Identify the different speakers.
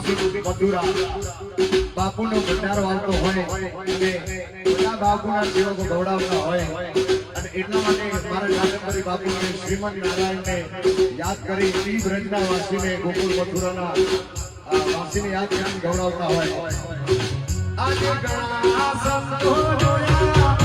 Speaker 1: નરસિંહ મથુરા બાપુનો ભંડારો આવતો હોય અને બધા બાપુના સેવકો ગૌડાવતા હોય અને એટલા માટે મારા જાદવપુરી બાપુને શ્રીમદ નારાયણને યાદ કરી શ્રી બ્રજના વાસીને ગોકુળ મથુરાના વાસીને યાદ કરીને ગૌડાવતા હોય આજે ઘણા સંતો જોયા